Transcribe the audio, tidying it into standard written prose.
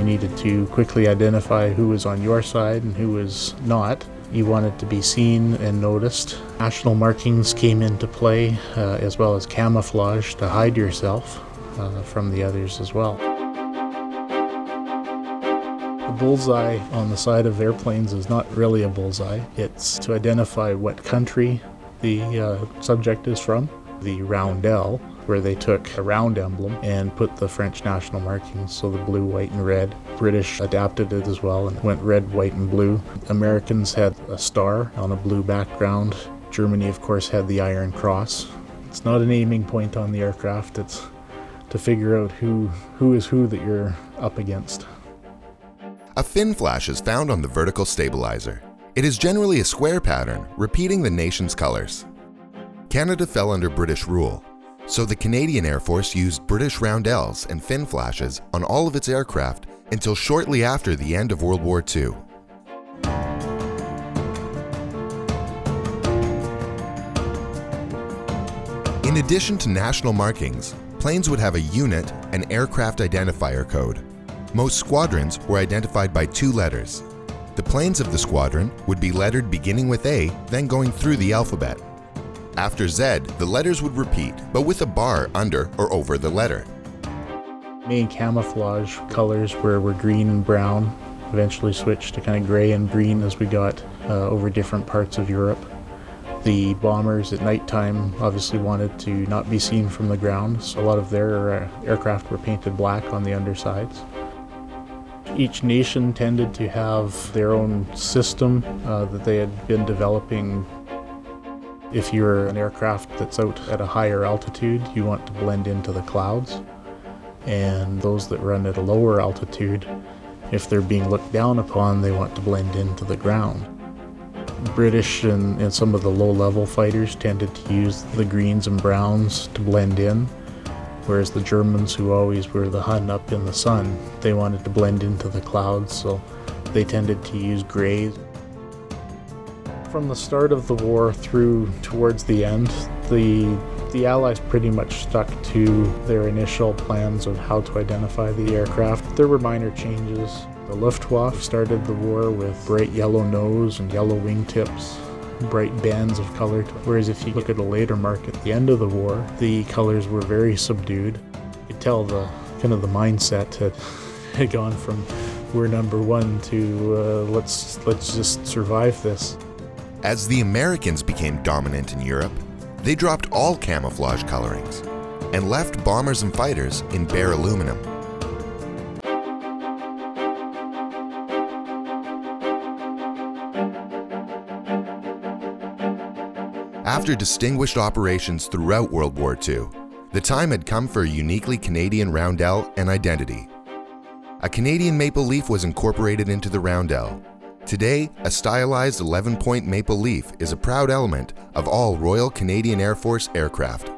needed to quickly identify who was on your side and who was not. You wanted to be seen and noticed. National markings came into play, as well as camouflage to hide yourself from the others as well. The bullseye on the side of airplanes is not really a bullseye. It's to identify what country the subject is from. The roundel, where they took a round emblem and put the French national markings, so the blue, white, and red. British adapted it as well and went red, white, and blue. Americans had a star on a blue background. Germany, of course, had the Iron Cross. It's not an aiming point on the aircraft, it's to figure out who is who that you're up against. A fin flash is found on the vertical stabilizer. It is generally a square pattern, repeating the nation's colors. Canada fell under British rule, so the Canadian Air Force used British roundels and fin flashes on all of its aircraft until shortly after the end of World War II. In addition to national markings, planes would have a unit and aircraft identifier code. Most squadrons were identified by 2 letters. The planes of the squadron would be lettered beginning with A, then going through the alphabet. After Z, the letters would repeat, but with a bar under or over the letter. Main camouflage colors were green and brown, eventually switched to kind of gray and green as we got over different parts of Europe. The bombers at nighttime obviously wanted to not be seen from the ground, so a lot of their aircraft were painted black on the undersides. Each nation tended to have their own system that they had been developing. If you're an aircraft that's out at a higher altitude, you want to blend into the clouds. And those that run at a lower altitude, if they're being looked down upon, they want to blend into the ground. British and some of the low-level fighters tended to use the greens and browns to blend in, whereas the Germans, who always were the Hun up in the sun, they wanted to blend into the clouds, so they tended to use grays. From the start of the war through towards the end, the Allies pretty much stuck to their initial plans of how to identify the aircraft. There were minor changes. The Luftwaffe started the war with bright yellow nose and yellow wingtips, bright bands of color, whereas if you look at a later mark at the end of the war, the colors were very subdued. You could tell the kind of the mindset had gone from we're number one to let's just survive this. As the Americans became dominant in Europe, they dropped all camouflage colorings and left bombers and fighters in bare aluminum. After distinguished operations throughout World War II, the time had come for a uniquely Canadian roundel and identity. A Canadian maple leaf was incorporated into the roundel. Today, a stylized 11-point maple leaf is a proud element of all Royal Canadian Air Force aircraft.